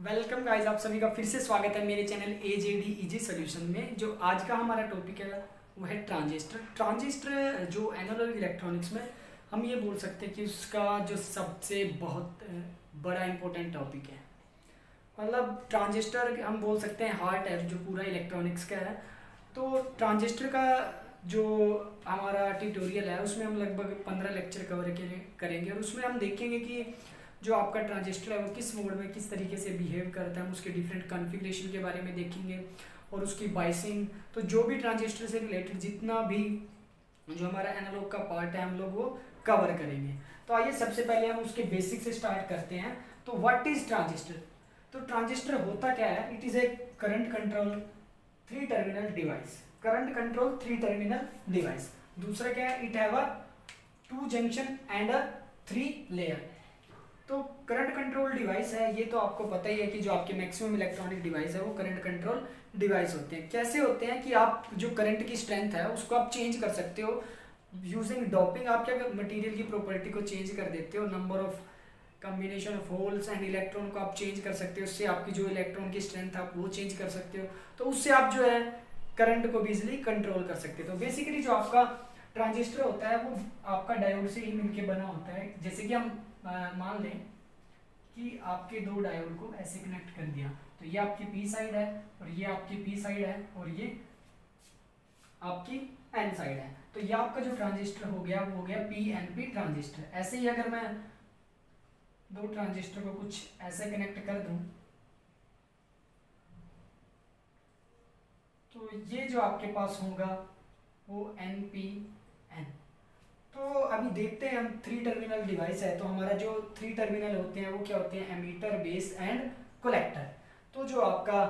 Welcome guys, आप सभी का फिर से स्वागत है मेरे चैनल AJD इजी सॉल्यूशन में। जो आज का हमारा टॉपिक है वो है ट्रांजिस्टर। ट्रांजिस्टर जो एनालॉग इलेक्ट्रॉनिक्स में हम ये बोल सकते हैं कि उसका जो सबसे बहुत बड़ा इंपॉर्टेंट टॉपिक है। मतलब ट्रांजिस्टर हम बोल सकते हैं हार्ट है जो पूरा इलेक्ट्रॉनिक्स का है। तो ट्रांजिस्टर का जो हमारा ट्यूटोरियल है उसमें हम लगभग 15 लेक्चर कवर करेंगे और उसमें हम देखेंगे कि जो आपका ट्रांजिस्टर है वो किस मोड में किस तरीके से बिहेव करता है। हम उसके डिफरेंट कॉन्फ़िगरेशन के बारे में देखेंगे और उसकी बाइसिंग। तो जो भी ट्रांजिस्टर से रिलेटेड जितना भी जो हमारा एनालॉग का पार्ट है हम लोग वो कवर करेंगे। तो आइए सबसे पहले हम उसके बेसिक से स्टार्ट करते हैं। तो व्हाट इज ट्रांजिस्टर? तो ट्रांजिस्टर होता क्या है? It is a current control 3 terminal device. Current control 3 terminal device. दूसरा क्या है? It have a 2 junction and a 3 layer. तो करंट कंट्रोल डिवाइस है, ये तो आपको पता ही है कि जो आपके मैक्सिमम इलेक्ट्रॉनिक डिवाइस है वो करंट कंट्रोल डिवाइस होते हैं। कैसे होते हैं कि आप जो करंट की स्ट्रेंथ है उसको आप चेंज कर सकते हो यूजिंग डोपिंग। आप क्या मटेरियल की प्रॉपर्टी को चेंज कर देते हो, number of combination of holes and electron को आप चेंज कर सकते हो। उससे आपकी जो इलेक्ट्रॉन की स्ट्रेंथ है आप वो चेंज कर सकते हो। तो उससे आप जो है करंट को भी इजिली कंट्रोल कर सकते हो। तो बेसिकली जो आपका ट्रांजिस्टर होता है वो आपका डायोड से ही मिलकर बना होता है। जैसे कि हम मान लें कि आपके 2 डायोड को ऐसे कनेक्ट कर दिया, तो ये आपकी पी साइड है और ये आपकी पी साइड है और ये आपकी एन साइड है। तो ये आपका जो ट्रांजिस्टर हो गया वो हो गया PNP ट्रांजिस्टर। ऐसे ही अगर मैं 2 ट्रांजिस्टर को कुछ ऐसे कनेक्ट कर दूं तो ये जो आपके पास होगा वो NPN। तो अभी देखते हैं हम 3 टर्मिनल डिवाइस है। तो हमारा जो 3 टर्मिनल होते हैं वो क्या होते हैं? Emitter, base and collector. तो जो आपका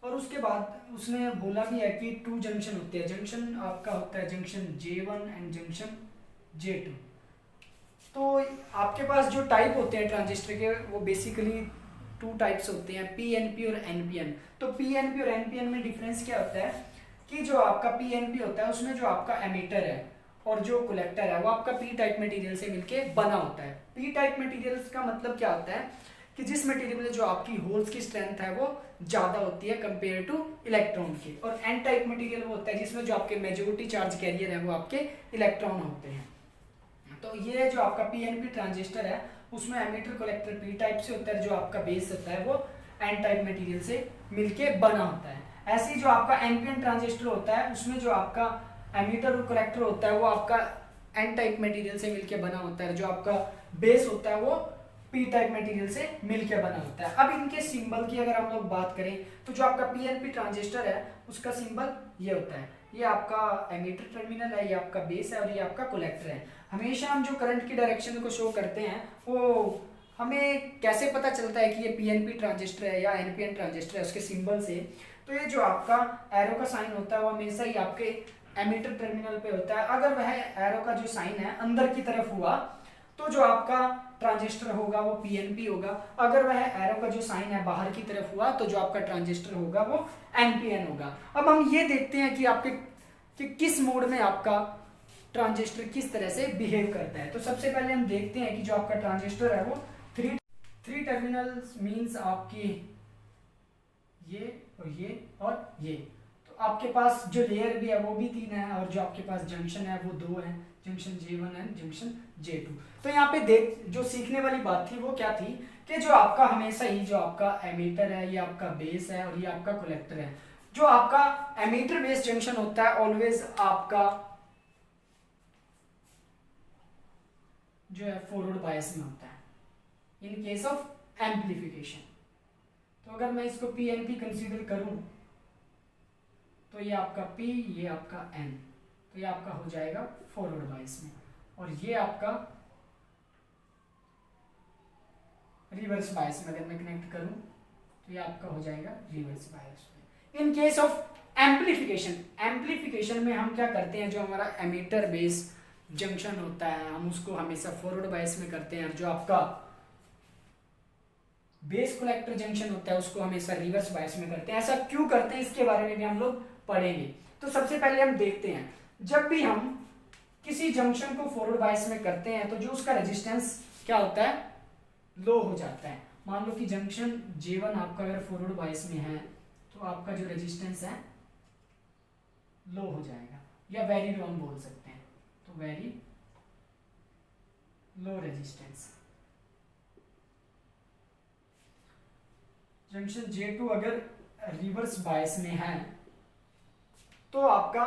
और उसके बाद उसने बोला भी है कि 2 जंक्शन होते हैं। जंक्शन आपका होता है junction J1 and junction J2। तो आपके पास जो टाइप होते हैं ट्रांजिस्टर के वो बेसिकली 2 टाइप्स होते हैं, PNP और NPN। तो PNP और NPN में डिफरेंस क्या होता है कि जो आपका PNP होता है उसमें जो आपका एमीटर है और जो कलेक्टर है वो आपका पी टाइप मटेरियल से मिलके बना होता है। पी टाइप मटेरियल्स का मतलब क्या होता है कि जिस मटेरियल में जो आपकी होल्स की स्ट्रेंथ है वो ज्यादा होती है कंपेयर टू इलेक्ट्रॉन की। और एन टाइप मटेरियल वो होता है जिसमें जो आपके मेजॉरिटी चार्ज कैरियर है वो आपके इलेक्ट्रॉन होते हैं। तो ये जो आपका PNP ट्रांजिस्टर है उसमें एमीटर कलेक्टर पी टाइप से होता है, जो आपका बेस होता है वो एन टाइप मटेरियल से मिलके बना होता है। ऐसे ही जो आपका NPN ट्रांजिस्टर होता है उसमें जो आपका एमीटर और कलेक्टर होता है वो आपका एन टाइप मटेरियल से मिलके बना होता है। जो आपका बेस होता है वो पी टाइप मटेरियल से मिलके बना होता है। अब इनके सिंबल की अगर हम लोग बात करें तो जो आपका PNP ट्रांजिस्टर है उसका सिंबल ये होता है। ये आपका एमीटर टर्मिनल है, ये आपका बेस है और ये आपका कलेक्टर है। हमेशा हम जो करंट की डायरेक्शन को शो करते हैं वो हमें कैसे पता चलता है कि ये PNP ट्रांजिस्टर है या NPN ट्रांजिस्टर है? उसके सिंबल से। तो ये जो आपका एरो का साइन होता है वो हमेशा ही आपके एमीटर टर्मिनल पे होता है। अगर वह एरो का जो साइन है अंदर की तरफ हुआ तो जो आपका ट्रांजिस्टर होगा वो PNP होगा। अगर वह एरो का जो साइन है बाहर की तरफ हुआ तो जो आपका ट्रांजिस्टर होगा वो NPN होगा। अब हम ये देखते हैं कि आपके कि किस मोड में आपका ट्रांजिस्टर किस तरह से बिहेव करता है। तो सबसे पहले हम देखते हैं कि जो आपका ट्रांजिस्टर है वो थ्री टर्मिनल्स मींस आपकी ये और ये। तो आपके पास जो लेयर भी है वो भी 3 है और जो आपके पास जंक्शन है वो 2 है, junction J1 and junction J2। तो यहाँ पे देख जो सीखने वाली बात थी वो क्या थी कि जो आपका हमेशा ही जो आपका एमीटर है ये आपका बेस है और ये आपका कलेक्टर है। जो आपका एमीटर बेस जंक्शन होता है ऑलवेज आपका जो है फॉरवर्ड बायस में होता है इन केस ऑफ एम्पलीफिकेशन। तो अगर मैं इसको PNP कंसीडर करूं तो ये आपका P, ये आपका N, तो ये आपका हो जाएगा फॉरवर्ड बायस में और ये आपका रिवर्स बायस में। अगर मैं कनेक्ट करूं तो ये आपका हो जाएगा रिवर्स बायस में। इन केस ऑफ एम्पलीफिकेशन में हम क्या करते हैं, जो हमारा एमीटर बेस जंक्शन होता है हम उसको हमेशा फॉरवर्ड बायस में करते हैं और जो आपका बेस कलेक्टर जंक्शन होता है उसको हमेशा रिवर्स बायस में करते हैं। ऐसा क्यों करते हैं इसके बारे में भी हम लोग पढ़ेंगे। तो सबसे पहले हम देखते हैं जब भी हम किसी जंक्शन को फॉरवर्ड बायस में करते हैं तो जो उसका रेजिस्टेंस क्या होता है? लो हो जाता है। मान लो कि जंक्शन J1 आपका अगर फॉरवर्ड बायस में है तो आपका जो रेजिस्टेंस है लो हो जाएगा, या वेरी लो हम बोल सकते हैं, तो very low resistance. Junction J2 अगर रिवर्स बायस में है तो आपका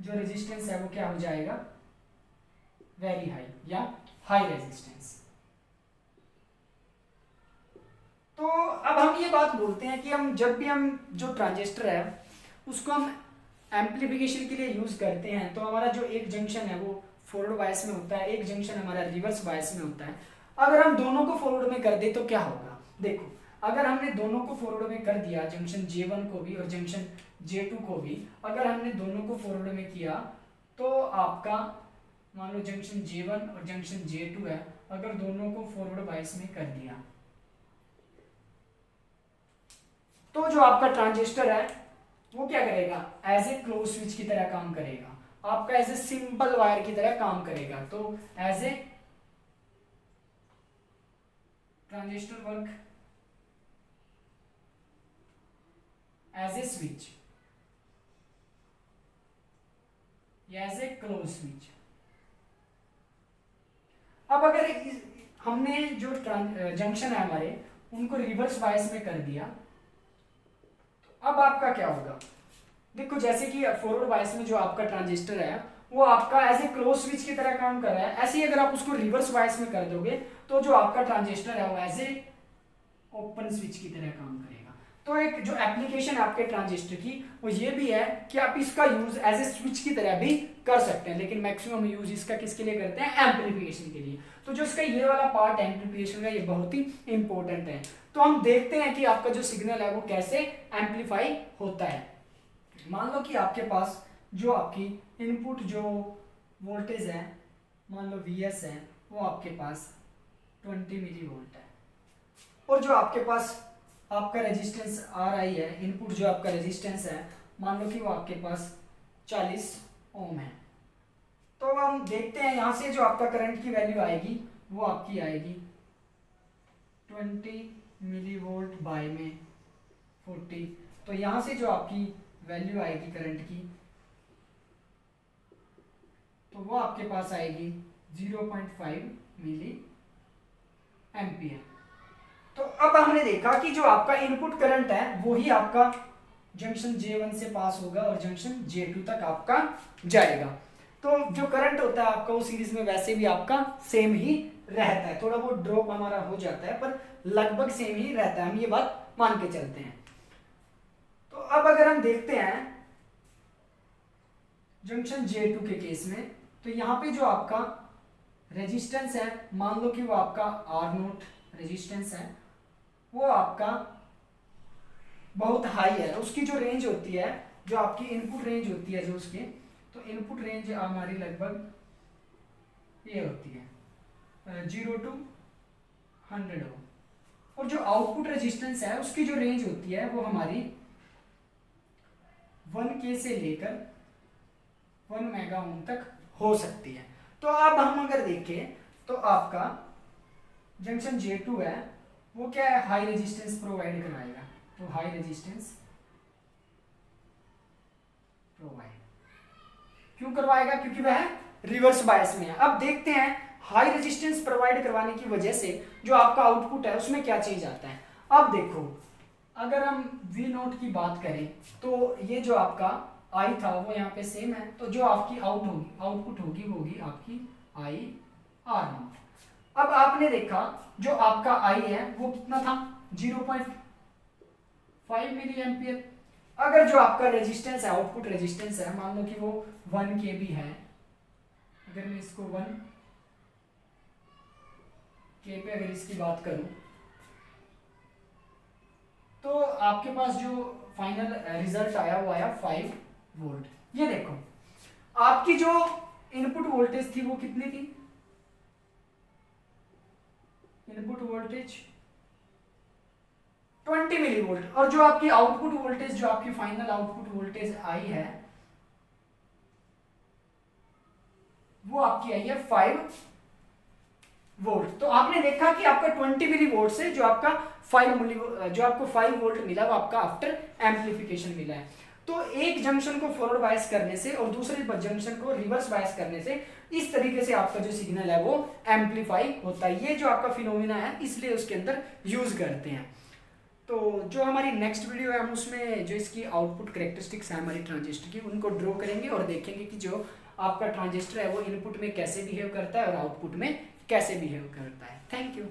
जो रेजिस्टेंस है वो क्या हो जाएगा, वेरी हाई या हाई रेजिस्टेंस। तो अब हम ये बात बोलते हैं कि हम जब भी हम जो ट्रांजिस्टर है उसको हम एम्पलीफिकेशन के लिए यूज करते हैं तो हमारा जो एक जंक्शन है वो फॉरवर्ड बायस में होता है, एक जंक्शन हमारा रिवर्स बायस में होता है। अगर हम दोनों को फॉरवर्ड में कर दे तो क्या होगा, देखो अगर हमने दोनों को फॉरवर्ड में कर दिया, जंक्शन J1 को भी और जंक्शन J2 को भी, अगर हमने दोनों को फॉरवर्ड में किया तो आपका मान लो जंक्शन J1 और जंक्शन J2 है, अगर दोनों को फॉरवर्ड बायस में कर दिया तो जो आपका ट्रांजिस्टर है वो क्या करेगा, एज ए क्लोज स्विच की तरह काम करेगा, आपका एज ए सिंपल वायर की तरह काम करेगा। तो as a transistor work as a switch या एज ए क्लोज स्विच। अब अगर हमने जो जंक्शन है हमारे उनको रिवर्स बायस में कर दिया तो अब आपका क्या होगा, देखो जैसे कि फॉरवर्ड बायस में जो आपका ट्रांजिस्टर है वो आपका एज ए क्लोज स्विच की तरह काम कर रहा है, ऐसे ही अगर आप उसको रिवर्स बायस में कर दोगे तो जो आपका ट्रांजिस्टर है वो एज ए ओपन स्विच की तरह काम करेगा। तो एक जो एप्लीकेशन है आपके ट्रांजिस्टर की वो ये भी है कि आप इसका यूज एज ए स्विच की तरह भी कर सकते हैं, लेकिन मैक्सिमम यूज इसका किसके लिए करते हैं, एम्पलीफिकेशन के लिए। तो जो इसका ये वाला पार्ट है एम्पलीफिकेशन का, ये बहुत ही इंपॉर्टेंट है। तो हम देखते हैं कि आपका जो सिग्नल है वो कैसे एम्पलीफाई होता है। मान लो कि आपके पास जो आपकी इनपुट जो वोल्टेज है मान लो Vs है वो आपके पास 20 मिली वोल्ट है, और जो आपके पास आपका रेजिस्टेंस Ri है, इनपुट जो आपका रेजिस्टेंस है मान लो कि वो आपके पास 40 ओम है। तो हम देखते हैं यहाँ से जो आपका करंट की वैल्यू आएगी वो आपकी आएगी 20 मिली वोल्ट बाय में 40, तो यहाँ से जो आपकी वैल्यू आएगी करंट की तो वो आपके पास आएगी 0.5 मिली एम्पियर। तो अब हमने देखा कि जो आपका इनपुट करंट है वही आपका जंक्शन J1 से पास होगा और जंक्शन J2 तक आपका जाएगा। तो जो करंट होता है आपका वो सीरीज में वैसे भी आपका सेम ही रहता है, थोड़ा बहुत ड्रॉप हमारा हो जाता है पर लगभग सेम ही रहता है, हम ये बात मान के चलते हैं। तो अब अगर हम देखते हैं जंक्शन J2 के केस में तो यहाँ पे जो आपका रेजिस्टेंस है मान लो कि वो आपका R0 रेजिस्टेंस है, वो आपका बहुत हाई है, उसकी जो रेंज होती है जो आपकी इनपुट रेंज होती है जो उसके, तो इनपुट रेंज हमारी लगभग ये होती है 0 to 100 ओम, और जो आउटपुट रेजिस्टेंस है उसकी जो रेंज होती है वो हमारी 1K से लेकर 1 मेगा ओम तक हो सकती है। तो अब हम अगर देखें तो आपका जंक्शन J2 है वो क्या है, हाई रेजिस्टेंस प्रोवाइड कराएगा, तो हाई रेजिस्टेंस प्रोवाइड क्यों करवाएगा, क्योंकि वह रिवर्स बायस में है। अब देखते हैं हाई रेजिस्टेंस प्रोवाइड करवाने की वजह से जो आपका आउटपुट है उसमें क्या चेंज आता है। अब देखो अगर हम V0 की बात करें तो ये जो आपका I था वो यहाँ पे सेम है, तो जो आपकी आउटपुट होगी वो होगी आपकी IR0। अब आपने देखा जो आपका I है वो कितना था 0.5 मिली एम्पियर। अगर जो आपका रेजिस्टेंस है आउटपुट रेजिस्टेंस है मान लो कि वो 1K भी है, अगर मैं इसको 1K पे अगर इसकी बात करूं तो आपके पास जो फाइनल रिजल्ट आया वो आया 5 वोल्ट। ये देखो आपकी जो इनपुट वोल्टेज थी वो कितनी थी, इनपुट वोल्टेज 20 मिली वोल्ट, और जो आपकी आउटपुट वोल्टेज जो आपकी फाइनल आउटपुट वोल्टेज आई है वो आपकी आई है 5 वोल्ट। तो आपने देखा कि आपका 20 मिली वोल्ट से जो आपका 5 वोल्ट मिला वो आपका आफ्टर एम्पलीफिकेशन मिला है। तो एक जंक्शन को फॉरवर्ड बायस करने से और दूसरे जंक्शन को रिवर्स बायस करने से इस तरीके से आपका जो सिग्नल है वो एम्पलीफाई होता है। ये जो आपका फिनोमिना है इसलिए उसके अंदर यूज करते हैं। तो जो हमारी नेक्स्ट वीडियो है हम उसमें जो इसकी आउटपुट करेक्टरिस्टिक्स है हमारी ट्रांजिस्टर की उनको ड्रॉ करेंगे और देखेंगे कि जो आपका ट्रांजिस्टर है वो इनपुट में कैसे बिहेव करता है और आउटपुट में कैसे बिहेव करता है। Thank you.